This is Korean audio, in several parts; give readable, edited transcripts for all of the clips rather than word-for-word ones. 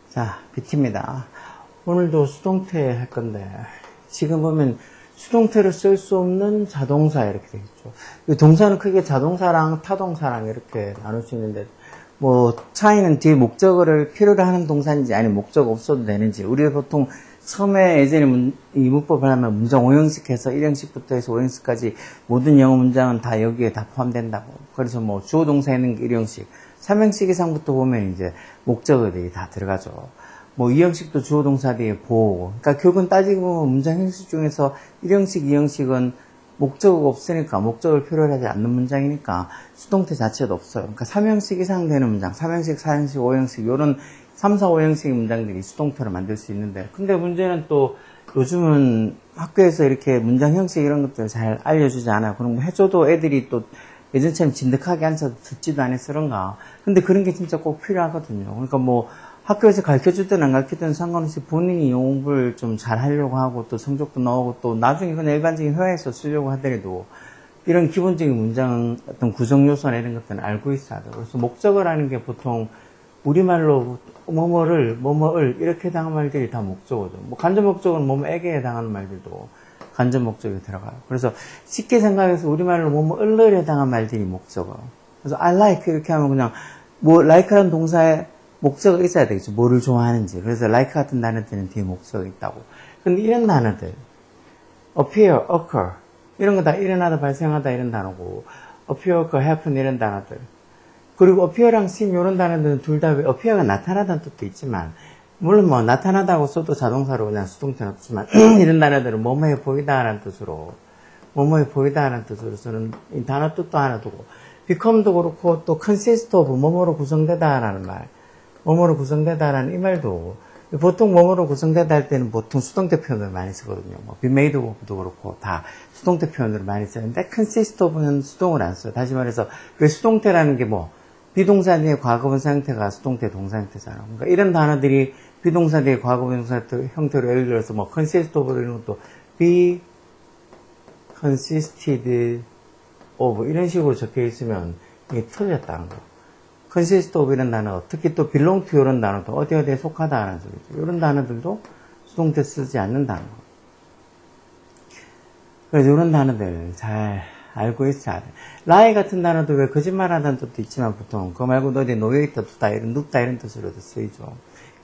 자, BT입니다. 오늘도 수동태 할 건데, 지금 보면 수동태를 쓸 수 없는 자동사 이렇게 되어 있죠. 이 동사는 크게 자동사랑 타동사랑 이렇게 나눌 수 있는데, 뭐 차이는 뒤에 목적어를 필요로 하는 동사인지 아니면 목적 없어도 되는지. 우리가 보통 처음에 예전에 이 문법을 하면 문장 5형식 해서 1형식부터 해서 5형식까지 모든 영어 문장은 다 여기에 다 포함된다고. 그래서 뭐 주어 동사 있는 게 1형식, 3형식 이상부터 보면 이제 목적어들이 다 들어가죠. 뭐 2형식도 주어 동사 뒤에 보호. 그러니까 결국은 따지고 보면 문장 형식 중에서 1형식, 2형식은 목적어가 없으니까, 목적을 필요로 하지 않는 문장이니까 수동태 자체도 없어요. 그러니까 3형식 이상 되는 문장, 3형식, 4형식, 5형식 이런 3, 4, 5형식의 문장들이 수동태로 만들 수 있는데, 근데 문제는 또 요즘은 학교에서 이렇게 문장 형식 이런 것들 잘 알려주지 않아요. 그런 거 해줘도 애들이 또 예전처럼 진득하게 앉아서 듣지도 않아서 그런가. 근데 그런 게 진짜 꼭 필요하거든요. 그러니까 뭐 학교에서 가르쳐주든 안 가르쳐주든 상관없이 본인이 영어 공부를 좀 잘 하려고 하고 또 성적도 나오고 또 나중에 그냥 일반적인 회화에서 쓰려고 하더라도 이런 기본적인 문장 어떤 구성 요소나 이런 것들은 알고 있어야 돼요. 그래서 목적어라는 게 보통 우리말로 뭐뭐를 이렇게 해당하는 말들이 다 목적어죠. 뭐 간접 목적어는 뭐뭐에게 해당하는 말들도 간접 목적에 들어가요. 그래서 쉽게 생각해서 우리말로 뭐뭐을에 해당하는 말들이 목적어. 그래서 I like 이렇게 하면 그냥 뭐 like라는 동사에 목적어가 있어야 되겠죠. 뭐를 좋아하는지. 그래서 like 같은 단어들은 뒤에 목적어가 있다고. 근데 이런 단어들 appear, occur 이런 거 다 일어나다 발생하다 이런 단어고 appear, occur, happen 이런 단어들. 그리고 appear랑 seem 이런 단어들은 둘 다 appear가 나타나다는 뜻도 있지만 물론 뭐 나타나다고 써도 자동사로 그냥 수동태는 없지만 이런 단어들은 뭐뭐해 보이다라는 뜻으로 뭐뭐해 보이다라는 뜻으로 쓰는 이 단어 뜻도 하나 두고 become도 그렇고 또 consist of 뭐뭐로 구성되다라는 말 뭐뭐로 구성되다라는 이 말도 보통 뭐뭐로 구성되다 할 때는 보통 수동태 표현을 많이 쓰거든요. 뭐 be made of도 그렇고 다 수동태 표현을 많이 쓰는데 consist of는 수동을 안 써요. 다시 말해서 왜 수동태라는 게 뭐 비동사 뒤에 과거분사 형태가 수동태 동사 형태잖아. 그러니까 이런 단어들이 비동사 뒤에 과거분사 형태로 예를 들어서 뭐 consist of 이런 것도 be consisted of 이런 식으로 적혀 있으면 이게 틀렸다는 거. consist of 이런 단어, 특히 또 belong to 이런 단어도 어디에 속하다라는 소리죠. 이런 단어들도 수동태 쓰지 않는 단어. 그래서 이런 단어들 잘 알고 있어야 돼. lie 같은 단어도 왜 거짓말하다는 뜻도 있지만 보통 그거 말고도 어디에 놓여있다, 두다, 이런 눕다 이런 뜻으로도 쓰이죠.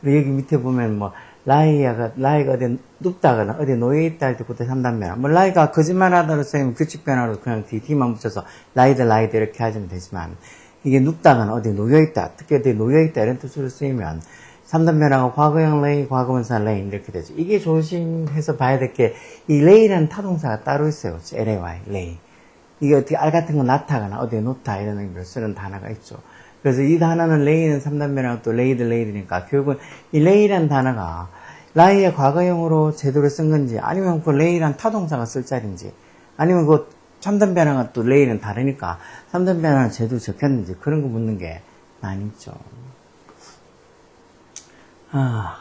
그리고 여기 밑에 보면 뭐 lie가 어디에 눕다거나 어디에 놓여있다 할 때 그때 3단변화. 뭐 lie가 거짓말하다로 쓰이면 규칙 변화로 그냥 뒤만 붙여서 lied 이렇게 하시면 되지만 이게 눕다거나 어디에 놓여있다, 특히 어디에 놓여있다 이런 뜻으로 쓰이면 3단 변화가 과거형 lay, 과거분사 lay 이렇게 되죠. 이게 조심해서 봐야 될 게 이 lay라는 타동사가 따로 있어요. lay, lay. 이게 어떻게 알 같은 거 나타거나 어디에 놓다 이런 의미로 쓰는 단어가 있죠. 그래서 이 단어는 lay는 3단 변화가 또 lay드니까 결국은 이 lay라는 단어가 lie의 과거형으로 제대로 쓴 건지 아니면 그 lay라는 타동사가 쓸 자리인지 아니면 그 3단 변화가 또 lay는 다르니까 3단 변화는 제대로 적혔는지 그런 거 묻는 게 많이 있죠.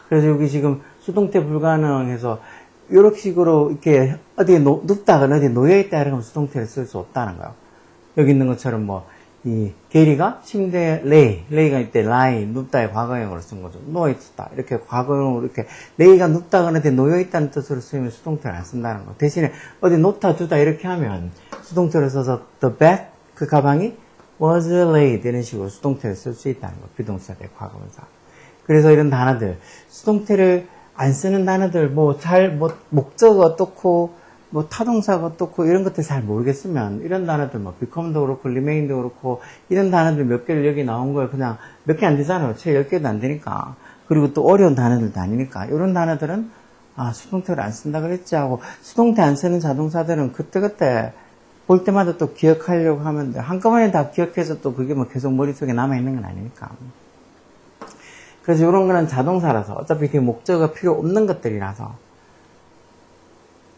그래서 여기 지금 수동태 불가능해서 이렇게 식으로 이렇게 어디에 눕다거나 어디에 놓여있다 이러면 수동태를 쓸 수 없다는 거예요. 여기 있는 것처럼 뭐 이 게리가 침대에 lay가 이때 lie 눕다의 과거형으로 쓴 거죠. 누워있다 이렇게 과거형으로 이렇게 lay가 눕다거나 어디에 놓여있다는 뜻으로 쓰이면 수동태를 안 쓴다는 거. 대신에 어디 놓다 두다 이렇게 하면 수동태를 써서 the bed 그 가방이 was laid 이런 식으로 수동태를 쓸 수 있다는 거. 비동사 대 과거분사. 그래서 이런 단어들 수동태를 안 쓰는 단어들 목적어 어떻고 뭐 타동사가 어떻고 이런 것들 잘 모르겠으면 이런 단어들 뭐 become도 그렇고 remain도 그렇고 이런 단어들 몇 개를 여기 나온 거에 그냥 몇 개 안 되잖아요. 채 10개도 안 되니까. 그리고 또 어려운 단어들도 아니니까 이런 단어들은 수동태를 안 쓴다 그랬지 하고 수동태 안 쓰는 자동사들은 그때그때 볼 때마다 또 기억하려고 하면 돼. 한꺼번에 다 기억해서 또 그게 뭐 계속 머릿속에 남아있는 건 아니니까. 그래서 이런 거는 자동사라서 어차피 뒤에 목적어가 필요 없는 것들이라서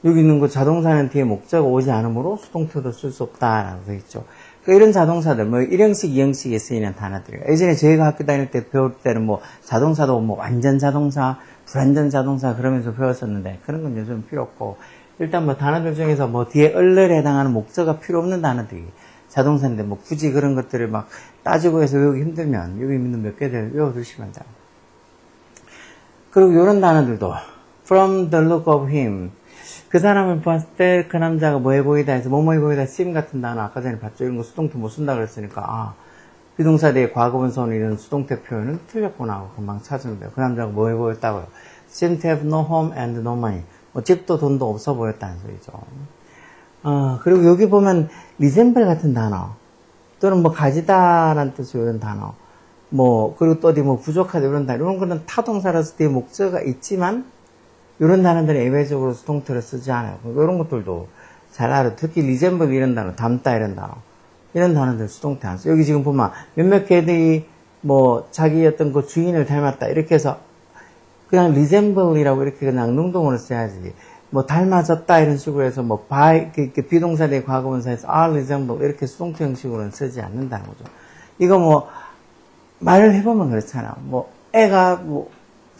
여기 있는 거 자동사는 뒤에 목적어 오지 않으므로 수동태도 쓸 수 없다라고 되어 있죠. 그러니까 이런 자동사들, 뭐 1형식, 2형식에 쓰이는 단어들. 예전에 저희가 학교 다닐 때 배울 때는 뭐 자동사도 뭐 완전 자동사, 불완전 자동사 그러면서 배웠었는데 그런 건 요즘 필요 없고 일단 뭐 단어들 중에서 뭐 뒤에 을에 해당하는 목적어가 필요 없는 단어들이 자동사인데 뭐 굳이 그런 것들을 막 따지고 해서 외우기 힘들면 여기 있는 몇 개를 외워두시면 돼요. 그리고 이런 단어들도 from the look of him, 그 사람을 봤을 때 그 남자가 뭐해 보이다 해서 뭐뭐해 보이다 seem 같은 단어 아까 전에 봤죠. 이런 거 수동태 못 쓴다 그랬으니까 비동사 뒤에 과거분사는 이런 수동태 표현은 틀렸구나 하고 금방 찾으면 돼요. 그 남자가 뭐해 보였다고요. seem to have no home and no money. 뭐 집도 돈도 없어 보였다는 소리죠. 그리고 여기 보면 resemble 같은 단어 또는 뭐 가지다라는 뜻의 이런 단어 그리고 또 어디 부족하다 이런 단어 이런 거는 타동사라서 뒤에 목적어가 있지만 이런 단어들은 예외적으로 수동태로 쓰지 않아요. 이런 것들도 잘 알아요. 특히 resemble 이런 단어, 닮다 이런 단어 이런 단어들 수동태 안 써. 여기 지금 보면 몇몇 개들이 자기 어떤 그 주인을 닮았다 이렇게 해서 그냥 resemble이라고 이렇게 그냥 능동으로 써야지. 닮아졌다 이런 식으로 해서 비동사 대 과거분사에서 resemble 이렇게 수동태 형식으로는 쓰지 않는다는 거죠. 이거 말을 해보면 그렇잖아. 애가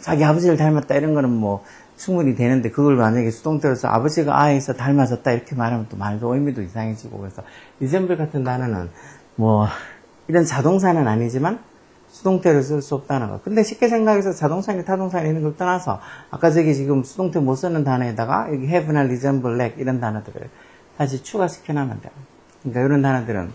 자기 아버지를 닮았다 이런 거는 충분히 되는데 그걸 만약에 수동태로서 아버지가 아이에서 닮아졌다 이렇게 말하면 또 말도 의미도 이상해지고 그래서 resemble 같은 단어는 이런 자동사는 아니지만 수동태를 쓸 수 없다는 거. 근데 쉽게 생각해서 자동사니 타동사니 이런 걸 떠나서 아까 저기 지금 수동태 못 쓰는 단어에다가 여기 have나 resemble, lack 이런 단어들을 다시 추가시켜 놓으면 돼요. 그러니까 이런 단어들은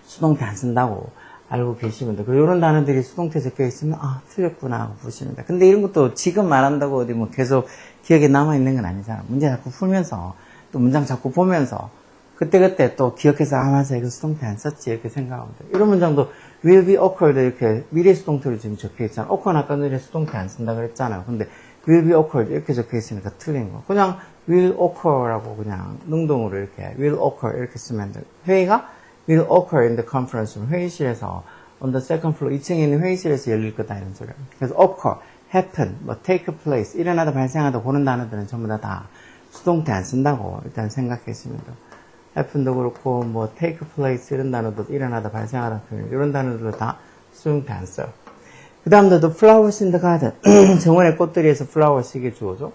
수동태 안 쓴다고 알고 계시면 돼요. 그리고 이런 단어들이 수동태 적혀 있으면 틀렸구나 하고 보시면 돼요. 근데 이런 것도 지금 말한다고 어디 계속 기억에 남아있는 건 아니잖아. 문제 자꾸 풀면서 또 문장 자꾸 보면서 그때그때 또 기억해서 맞아 이거 수동태 안 썼지 이렇게 생각하면 돼요. 이런 문장도 will be occurred 이렇게 미래 수동태로 지금 적혀 있잖아. occur 아까 전에 수동태 안 쓴다 그랬잖아요. 근데 will be occurred 이렇게 적혀 있으니까 틀린 거. 그냥 will occur라고 그냥 능동으로 이렇게 will occur 이렇게 쓰면 돼요. 회의가 will occur in the conference room. 회의실에서 on the second floor 2층에 있는 회의실에서 열릴 거다 이런 소리예요. 그래서 occur, happen, take place 일어나다 발생하다 그런 단어들은 전부 다 수동태 안 쓴다고 일단 생각하시면 돼요. happen도 그렇고 take place 이런 단어도 일어나다 발생하다 표현 이런 단어들도 다 수동태 안 써요. 그 다음도 the flowers in the garden 정원의 꽃들이에서 flowers 이게 주어죠.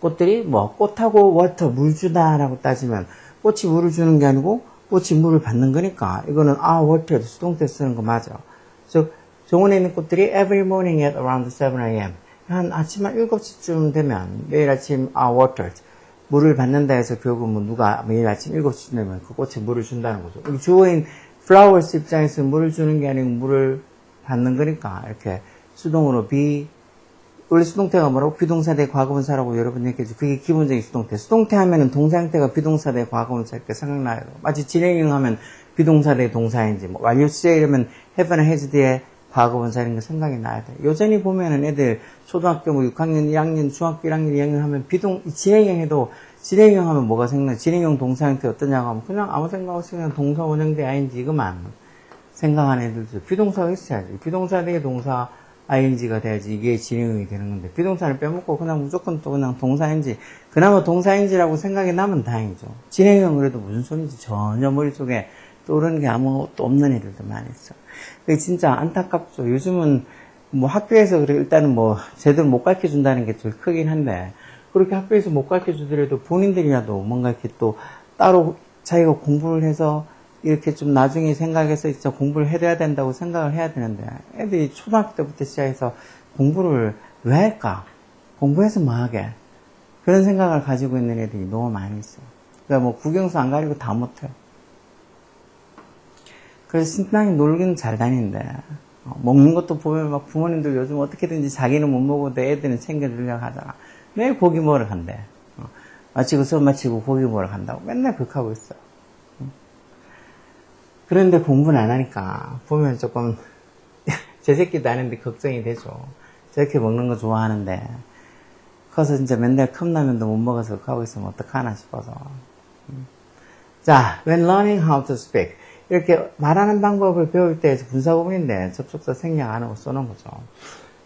꽃들이 꽃하고 water 물 주다라고 따지면 꽃이 물을 주는 게 아니고 꽃이 물을 받는 거니까 이거는 water 수동태 쓰는 거 맞아. 즉 정원에 있는 꽃들이 every morning at around 7 a.m. 한 아침 한 7시쯤 되면 매일 아침 water 물을 받는다 해서 결국 누가 매일 아침 7시쯤 되면 그 꽃에 물을 준다는 거죠. 주어인 flowers 입장에서 물을 주는 게 아니고 물을 받는 거니까 이렇게 수동으로 원래 수동태가 뭐라고? 비동사 대 과거분사라고 여러 번 얘기했죠. 그게 기본적인 수동태. 수동태 하면은 동사 형태가 비동사 대 과거분사 이렇게 생각나요. 마치 진행형 하면 비동사 대 동사인지, 완료 시제 이러면 have나 has 뒤에 과거분사 이런 거 생각이 나야 돼. 여전히 보면은 애들 초등학교 6학년, 1학년, 중학교 1학년, 2학년 하면 진행형 해도 진행형 하면 뭐가 생각나? 진행형 동사 형태 어떠냐고 하면 그냥 아무 생각 없이 그냥 동사 원형대 ing 이것만 생각하는 애들도 비동사가 있어야지. 비동사 대 동사 ing가 돼야지 이게 진행형이 되는 건데 비동사를 빼먹고 그냥 무조건 또 그냥 동사인지 그나마 동사인지라고 생각이 나면 다행이죠. 진행형 그래도 무슨 소리인지 전혀 머릿속에 떠오르는 게 아무것도 없는 애들도 많이 있어. 그게 진짜 안타깝죠. 요즘은 학교에서 그래 일단은 제대로 못 가르쳐 준다는 게 제일 크긴 한데 그렇게 학교에서 못 가르쳐 주더라도 본인들이라도 뭔가 이렇게 또 따로 자기가 공부를 해서 이렇게 좀 나중에 생각해서 진짜 공부를 해야 된다고 생각을 해야 되는데 애들이 초등학교 때부터 시작해서 공부를 왜 할까? 공부해서 뭐 하게? 그런 생각을 가지고 있는 애들이 너무 많이 있어요. 그러니까 국영수 안 가리고 다 못해요. 그래서 신나게 놀기는 잘 다니는데 먹는 것도 보면 부모님들 요즘 어떻게든지 자기는 못 먹어도 애들은 챙겨주려고 하잖아. 매일 고기 먹으러 간대. 마치고 수업 마치고 고기 먹으러 간다고 맨날 그렇게 하고 있어요. 그런데 공부는 안 하니까 보면 조금 제 새끼도 아닌데 걱정이 되죠. 저렇게 먹는 거 좋아하는데 커서 진짜 맨날 컵라면도 못 먹어서 그렇게 하고 있으면 어떡하나 싶어서. 자, when learning how to speak 이렇게 말하는 방법을 배울 때 분사구문인데 접속사 생략 안 하고 써놓은 거죠.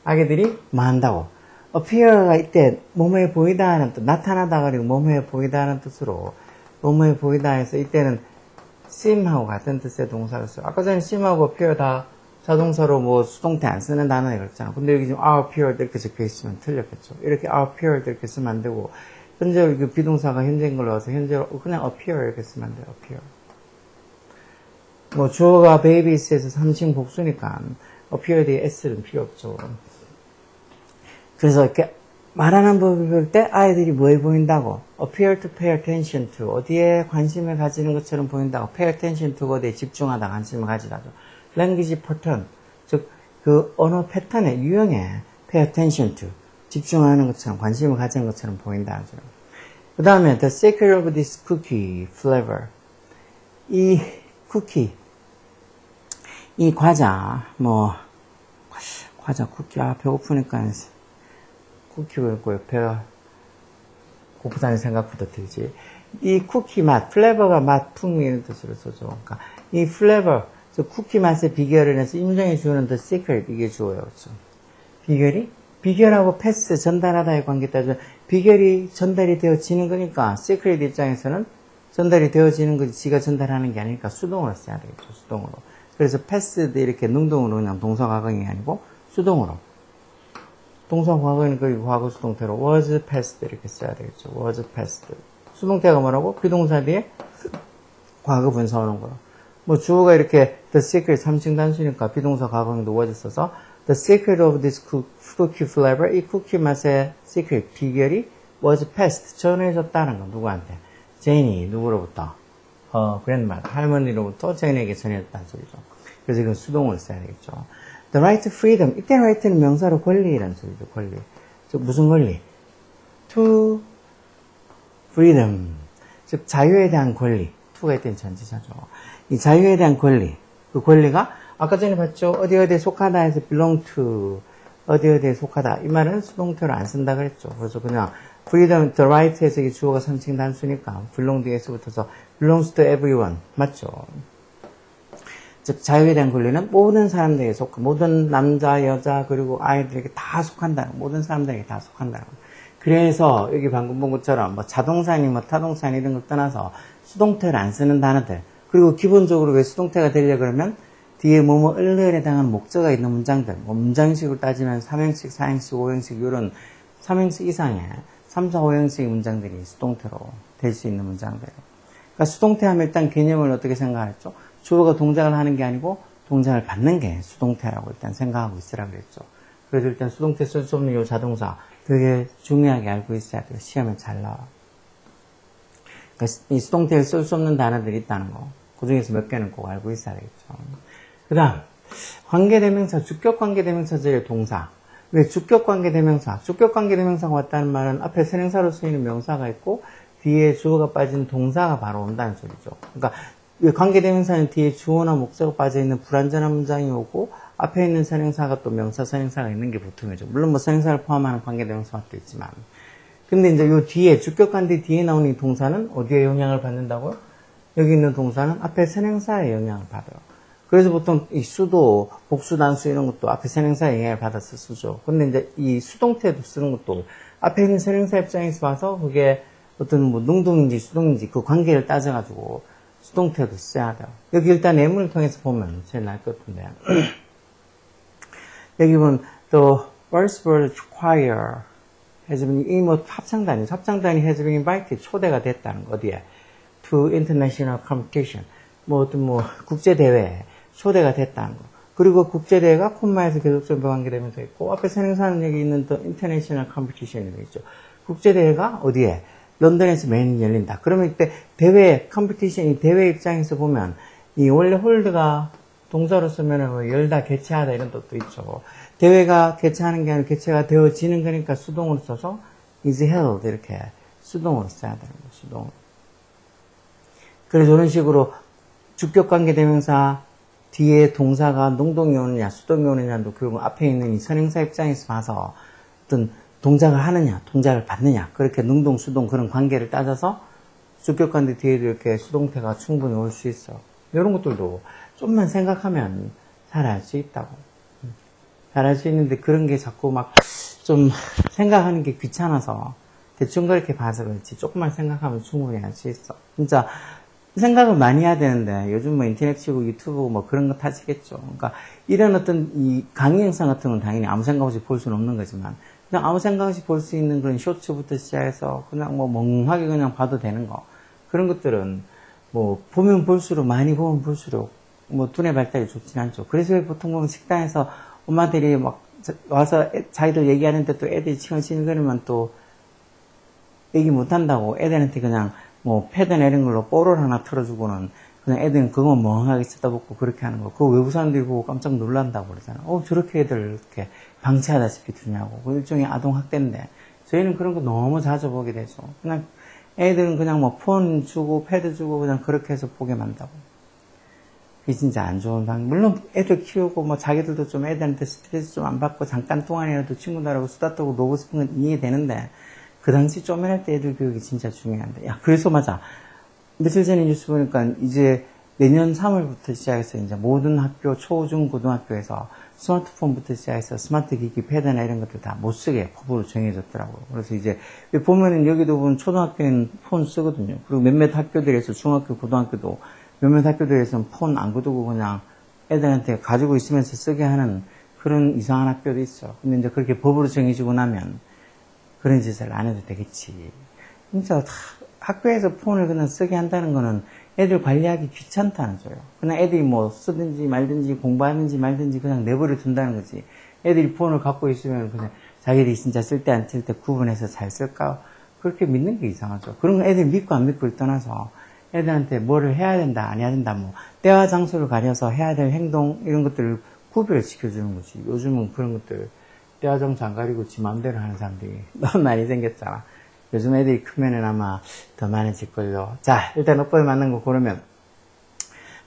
아기들이 뭐 한다고? appear가 이때 뭐뭐해 보이다 하는 뜻, 나타나다 그리고 뭐뭐해 보이다 하는 뜻으로 뭐뭐해 보이다 해서 이때는 seem하고 같은 뜻의 동사를 써요. 아까 전에 seem하고 appear 다 자동사로 수동태 안 쓰는 단어에 그랬잖아. 근데 여기 지금 appeared 이렇게 적혀 있으면 틀렸겠죠. 이렇게 appeared 이렇게 쓰면 안 되고 현재 비동사가 현재인 걸로 와서 현재로 그냥 appear 이렇게 쓰면 안 돼요. appear. 뭐 주어가 babies에서 3층 복수니까 appear 뒤에 s는 필요 없죠. 그래서 이렇게 말하는 법을 볼 때 아이들이 뭐에 보인다고? appear to pay attention to. 어디에 관심을 가지는 것처럼 보인다고. pay attention to 어디에 집중하다 관심을 가지다죠. language pattern. 즉, 그 언어 패턴의 유형에 pay attention to. 집중하는 것처럼 관심을 가지는 것처럼 보인다죠. 그 다음에 the secret of this cookie flavor. 이 쿠키, 이 과자, 과자 쿠키, 배고프니까 쿠키 먹고 배가 고프다는 생각부터 들지. 이 쿠키 맛, 플레버가 맛, 풍미 이런 뜻으로 써줘. 그러니까 이 플레버, 쿠키 맛의 비결을 해서 임정해 주는 the secret, 이게 주어요. 그렇죠? 비결이? 비결하고 패스, 전달하다의 관계 따져 비결이 전달이 되어지는 거니까 secret 입장에서는 전달이 되어지는 거지 지가 전달하는 게 아니니까 수동으로 써야 되겠죠. 수동으로. 그래서 패스도 이렇게 능동으로 그냥 동사 과거형이 아니고 수동으로. 동사 과거는 그 과거 수동태로 was passed 이렇게 써야 되겠죠. was passed. 수동태가 뭐라고? 비동사 뒤에 과거 분사 오는 거로. 뭐 주어가 이렇게 the secret 3층 단수니까 비동사 과거형도 was 써서 the secret of this cookie flavor 이 쿠키 맛의 secret 비결이 was passed 전해졌다는 거 누구한테? 제인이 누구로부터? grandmother 할머니로부터 제인에게 전해졌다는 소리죠. 그래서 이건 수동을 써야 되겠죠. The right to freedom. 이때 right는 명사로 권리라는 소리죠. 권리. 즉 무슨 권리? To freedom. 즉 자유에 대한 권리. to가 이때는 전치사죠. 이 자유에 대한 권리. 그 권리가 아까 전에 봤죠. 어디에 속하다 해서 belong to. 어디에 속하다. 이 말은 수동태로 안 쓴다 그랬죠. 그래서 그냥 freedom, the right 해서 이 주어가 3층 단수니까 belong 뒤에서 붙어서 belongs to everyone. 맞죠? 즉 자유에 대한 권리는 모든 사람들에게 속한 모든 남자, 여자 그리고 아이들에게 다 속한다는 모든 사람들에게 다 속한다는 거. 그래서 여기 방금 본 것처럼 뭐 자동사니 뭐 타동사니 이런 걸 떠나서 수동태를 안 쓰는 단어들 그리고 기본적으로 왜 수동태가 되려 그러면 뒤에 뭐뭐 을을에 해당하는 목적어가 있는 문장들 뭐 문장식으로 따지면 3형식, 4형식, 5형식 이런 3형식 이상의 3, 4, 5형식의 문장들이 수동태로 될 수 있는 문장들. 그러니까 수동태 하면 일단 개념을 어떻게 생각했죠? 주어가 동작을 하는 게 아니고 동작을 받는 게 수동태라고 일단 생각하고 있으라 그랬죠. 그래서 일단 수동태 쓸 수 없는 이 자동사 되게 중요하게 알고 있어야 돼요. 시험에 잘 나와. 그러니까 이 수동태를 쓸 수 없는 단어들이 있다는 거. 그 중에서 몇 개는 꼭 알고 있어야 되겠죠. 그 다음 관계대명사, 주격관계대명사절의 동사. 왜 주격관계대명사? 주격관계대명사가 왔다는 말은 앞에 선행사로 쓰이는 명사가 있고 뒤에 주어가 빠진 동사가 바로 온다는 소리죠. 그러니까 관계대명사는 뒤에 주어나 목적어가 빠져있는 불완전한 문장이 오고 앞에 있는 선행사가 또 명사, 선행사가 있는 게 보통이죠. 물론 뭐 선행사를 포함하는 관계대명사가 또 있지만 근데 이제 요 뒤에 주격관계 뒤에 나오는 이 동사는 어디에 영향을 받는다고요? 여기 있는 동사는 앞에 선행사에 영향을 받아요. 그래서 보통 이 수도, 복수, 단수 이런 것도 앞에 선행사에 영향을 받아서 쓰죠. 근데 이제 이 수동태도 쓰는 것도 앞에 있는 선행사 입장에서 봐서 그게 어떤 뭐 능동인지 수동인지 그 관계를 따져가지고 수동태도 써야 돼요. 여기 일단 예문을 통해서 보면 제일 나을 것 같은데. 여기 보면 the Birdsburg Choir has been 이 뭐 합창단이 has been invited 초대가 됐다는 거 어디에? to international competition 뭐 어떤 뭐 국제 대회에 초대가 됐다는 거. 그리고 국제 대회가 콤마에서 계속적으로 관계되면서 있고 앞에 선행사는 여기 있는 the international competition이 있죠. 국제 대회가 어디에? 런던에서 매년 열린다. 그러면 이때 대회, 컴피티션이 대회 입장에서 보면 이 원래 홀드가 동사로 쓰면은 뭐 열다, 개최하다 이런 뜻도 있죠. 대회가 개최하는 게 아니라 개최가 되어지는 거니까 수동으로 써서 is held 이렇게 수동으로 써야 되는 거예요. 수동으로. 그래서 이런 식으로 주격관계대명사 뒤에 동사가 능동이 오느냐, 수동이 오느냐도 결국 앞에 있는 이 선행사 입장에서 봐서 어떤 동작을 하느냐, 동작을 받느냐, 그렇게 능동, 수동 그런 관계를 따져서 주격관계 뒤에도 이렇게 수동태가 충분히 올 수 있어. 이런 것들도 좀만 생각하면 잘 알 수 있다고. 잘 알 수 있는데 그런 게 자꾸 막 좀 생각하는 게 귀찮아서 대충 그렇게 봐서 그렇지 조금만 생각하면 충분히 알 수 있어. 진짜 생각을 많이 해야 되는데 요즘 뭐 인터넷 치고 유튜브 뭐 그런 거 타시겠죠. 그러니까 이런 어떤 이 강의 영상 같은 건 당연히 아무 생각 없이 볼 수는 없는 거지만 그냥 아무 생각 없이 볼 수 있는 그런 쇼츠부터 시작해서 그냥 뭐 멍하게 그냥 봐도 되는 거. 그런 것들은 뭐 보면 볼수록 많이 보면 볼수록 뭐 두뇌 발달이 좋진 않죠. 그래서 보통 보면 식당에서 엄마들이 막 와서 자기들 얘기하는데 또 애들이 칭얼칭얼거리면 또 얘기 못한다고 애들한테 그냥 뭐 패드나 이런 걸로 뽀를 하나 틀어주고는 그냥 애들은 그거 멍하게 쳐다보고 그렇게 하는 거. 그거 외부 사람들이 보고 깜짝 놀란다고 그러잖아. 저렇게 애들 이렇게 방치하다시피 두냐고. 그 일종의 아동학대인데 저희는 그런 거 너무 자주 보게 되죠. 그냥 애들은 그냥 뭐 폰 주고 패드 주고 그냥 그렇게 해서 보게 만다고. 그게 진짜 안 좋은 방법. 물론 애들 키우고 뭐 자기들도 좀 애들한테 스트레스 좀 안 받고 잠깐 동안이라도 친구들하고 수다 떨고 놀고 싶은 건 이해되는데 그 당시 쪼매날 때 애들 교육이 진짜 중요한데. 야, 그래서 맞아. 며칠 전에 뉴스 보니까 이제 내년 3월부터 시작해서 이제 모든 학교, 초, 중, 고등학교에서 스마트폰부터 시작해서 스마트 기기, 패드나 이런 것들 다 못 쓰게 법으로 정해졌더라고요. 그래서 이제 보면은 여기도 보면 초등학교는 폰 쓰거든요. 그리고 몇몇 학교들에서 중학교, 고등학교도 몇몇 학교들에서는 폰 안 거두고 그냥 애들한테 가지고 있으면서 쓰게 하는 그런 이상한 학교도 있어. 근데 이제 그렇게 법으로 정해지고 나면 그런 짓을 안 해도 되겠지. 진짜 학교에서 폰을 그냥 쓰게 한다는 거는 애들 관리하기 귀찮다는 소리예요. 그냥 애들이 뭐 쓰든지 말든지 공부하든지 말든지 그냥 내버려 둔다는 거지. 애들이 폰을 갖고 있으면 그냥 자기들이 진짜 쓸 때 안 쓸 때 구분해서 잘 쓸까? 그렇게 믿는 게 이상하죠. 그런 거 애들 믿고 안 믿고를 떠나서 애들한테 뭐를 해야 된다, 안 해야 된다, 뭐 때와 장소를 가려서 해야 될 행동 이런 것들을 구별시켜주는 거지. 요즘은 그런 것들 때와 장소 안 가리고 지 마음대로 하는 사람들이 너무 많이 생겼잖아. 요즘 애들이 크면은 아마 더 많아질걸요. 자, 일단 오빠를 만난 거 고르면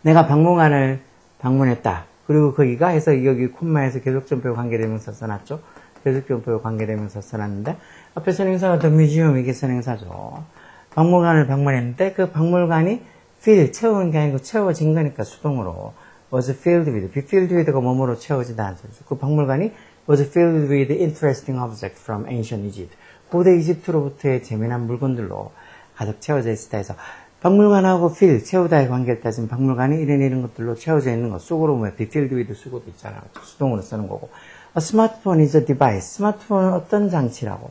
내가 박물관을 방문했다. 그리고 거기가 해서 여기 콤마에서 계속점표 관계대명사 써놨죠. 계속점표 관계대명사 써놨는데 앞에 선행사가 The Museum 이게 선행사죠. 박물관을 방문했는데 그 박물관이 fill 채우는 게 아니고 채워진 거니까 수동으로 was filled with be filled with가 뭐뭐로 채워지다는 소리죠. 그 박물관이 was filled with interesting objects from ancient Egypt. 고대 이집트로부터의 재미난 물건들로 가득 채워져 있다 해서 박물관하고 fill, 채우다의 관계를 따지면 박물관이 이런 것들로 채워져 있는 거 쑥으로 뭐 be filled with 쑥으로 있잖아요. 수동으로 쓰는 거고. A smartphone is a device. 스마트폰은 어떤 장치라고.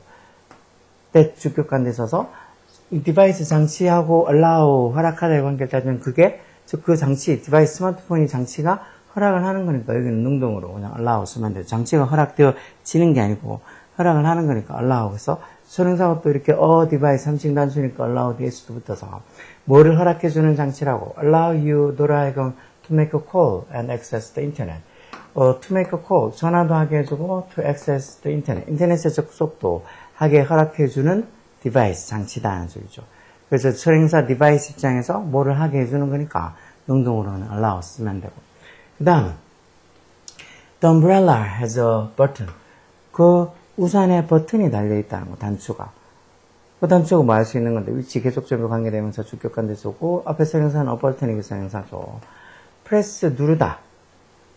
that 주격관대 써서 이 디바이스 장치하고 allow, 허락하다의 관계를 따지면 그게 그 장치, 디바이스 스마트폰이 장치가 허락을 하는 거니까 여기는 능동으로 그냥 allow 쓰면 돼요. 장치가 허락되어지는 게 아니고 허락을 하는 거니까 allow. 그래서 선행사가 또 이렇게 device 3층 단수니까 allow DS도 붙어서 뭐를 허락해주는 장치라고. allow you, 노라하여금 to make a call and access the internet. to make a call, 전화도 하게 해주고 to access the internet. 인터넷에 접속도 하게 허락해주는 디바이스, 장치다는 소리죠. 그래서 선행사 디바이스 입장에서 뭐를 하게 해주는 거니까 능동으로는 allow 쓰면 되고. 그 다음 the umbrella has a button. 그 우산에 버튼이 달려있다는 거, 단추가. 그 단추가 뭐 할 수 있는 건데, 위치 계속적으로 관계되면서 주격관대 쓰고, 앞에 선행사는 a button이 그 선행사죠. press, 누르다.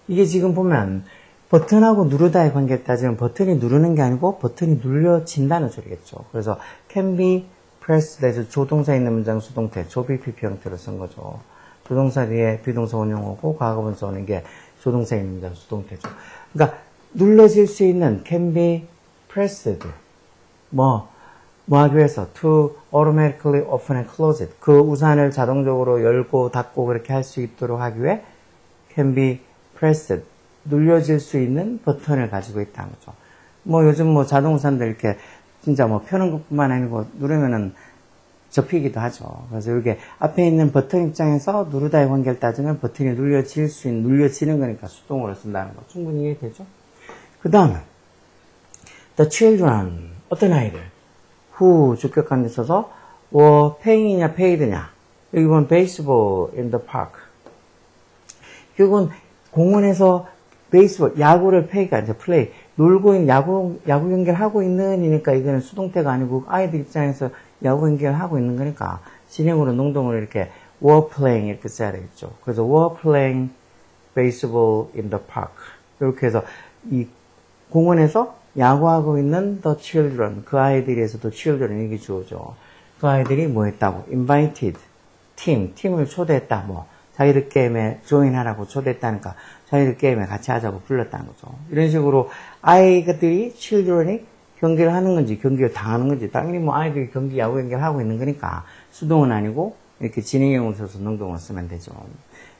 이게 지금 보면, 버튼하고 누르다의 관계를 따지면 버튼이 누르는 게 아니고 버튼이 눌려진다는 소리겠죠. 그래서 can be pressed 해서 조동사 있는 문장 수동태, 조비PP 형태로 쓴 거죠. 조동사 뒤에 비동사 원형어고 과거분사 오는 게 조동사 있는 문장 수동태죠. 그러니까, 눌러질 수 있는 can be pressed. 뭐 하기 위해서 to automatically open and close it. 그 우산을 자동적으로 열고 닫고 그렇게 할 수 있도록 하기 위해 can be pressed. 눌려질 수 있는 버튼을 가지고 있다는 거죠. 뭐 요즘 뭐 자동우산들 이렇게 진짜 뭐 펴는 것뿐만 아니고 누르면은 접히기도 하죠. 그래서 이게 앞에 있는 버튼 입장에서 누르다의 관계를 따지면 버튼이 눌려지는 거니까 수동으로 쓴다는 거. 충분히 이해되죠? 그 다음에 the children, 어떤 아이들 who 주격관대 써서 were paying이냐 paid냐. 여기 보면 baseball in the park. 결국은 공원에서 베이스볼, 야구를 pay가 이제 play, 놀고 있는 야구 경기를 하고 있는 이니까 이거는 수동태가 아니고 아이들 입장에서 야구 경기를 하고 있는 거니까 진행으로 능동으로 이렇게 were playing 이렇게 써야 되겠죠. 그래서 were playing baseball in the park. 이렇게 해서 이 공원에서 야구하고 있는 the children, 그 아이들에서도 children 이게 주어죠. 그 아이들이 뭐 했다고? invited, 팀을 초대했다. 뭐 자기들 게임에 조인하라고 초대했다니까 자기들 게임에 같이 하자고 불렀다는 거죠. 이런 식으로 아이들이 children이 경기를 하는 건지 경기를 당하는 건지 당연히 뭐 아이들이 야구 경기를 하고 있는 거니까 수동은 아니고 이렇게 진행형으로 써서 능동을 쓰면 되죠.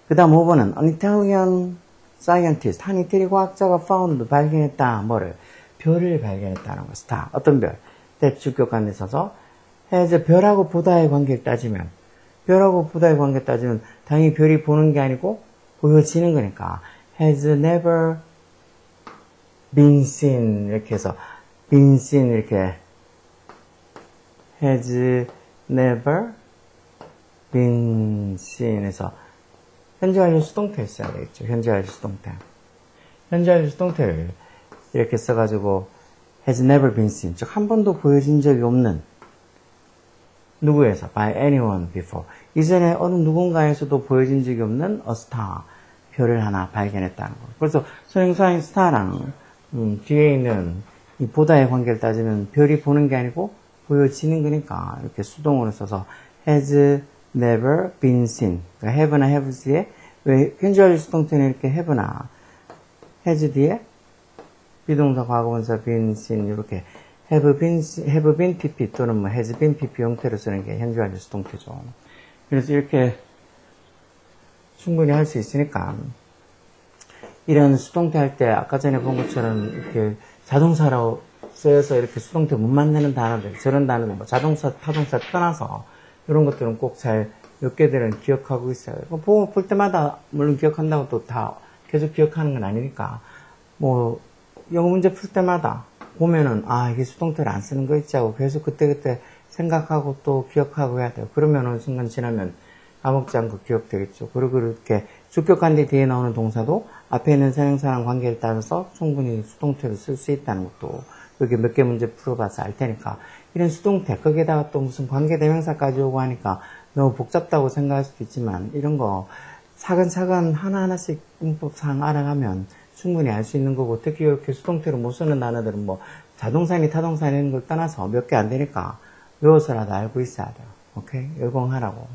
그 다음 5번은 An Italian scientist, 한 이태리 과학자가 found, 발견했다. 뭐를? 별을 발견했다는 거. star. 어떤 별? that 주격관에 있어서 has 별하고 보다의 관계를 따지면 별하고 보다의 관계를 따지면 당연히 별이 보는 게 아니고 보여지는 거니까 has never been seen 이렇게 해서 been seen 이렇게 has never been seen 해서 현재 완료 수동태 써야 되겠죠. 현재 완료 수동태. 현재 완료 수동태를 이렇게 써가지고 has never been seen 즉 한 번도 보여진 적이 없는 누구에서? by anyone before 이전에 어느 누군가에서도 보여진 적이 없는 a star 별을 하나 발견했다는 거. 그래서 선행사인 스타랑 뒤에 있는 이 보다의 관계를 따지면 별이 보는 게 아니고 보여지는 거니까 이렇게 수동으로 써서 has never been seen. 그러니까 have나 have 뒤에 왜 현재 완료 수동태는 이렇게 have나 has 뒤에 비동사 과거분사 been seen 이렇게 have been pp 또는 뭐 has been pp 형태로 쓰는 게 현재 완료 수동태죠. 그래서 이렇게 충분히 할 수 있으니까 이런 수동태 할 때 아까 전에 본 것처럼 이렇게 자동사로 쓰여서 이렇게 수동태 못 만드는 단어들 저런 단어들 뭐 자동사 타동사 떠나서 이런 것들은 꼭 잘 몇 개들은 기억하고 있어요. 볼 때마다 물론 기억한다고 또 다 계속 기억하는 건 아니니까 뭐 영어 문제 풀 때마다 보면은 아 이게 수동태를 안 쓰는 거 있지 하고 계속 그때그때 생각하고 또 기억하고 해야 돼요. 그러면 어느 순간 지나면 까먹지 않고 기억되겠죠. 그리고 이렇게 주격관대 뒤에 나오는 동사도 앞에 있는 선행사랑 관계를 따라서 충분히 수동태로 쓸 수 있다는 것도 여기 몇 개 문제 풀어봐서 알 테니까 이런 수동태 거기에다가 또 무슨 관계대명사까지 오고 하니까 너무 복잡다고 생각할 수도 있지만 이런 거 차근차근 하나하나씩 문법상 알아가면 충분히 알 수 있는 거고 특히 이렇게 수동태로 못 쓰는 단어들은 뭐 자동사니 타동사니 이런 걸 떠나서 몇 개 안 되니까 외워서라도 알고 있어야 돼요. 오케이? 열공하라고.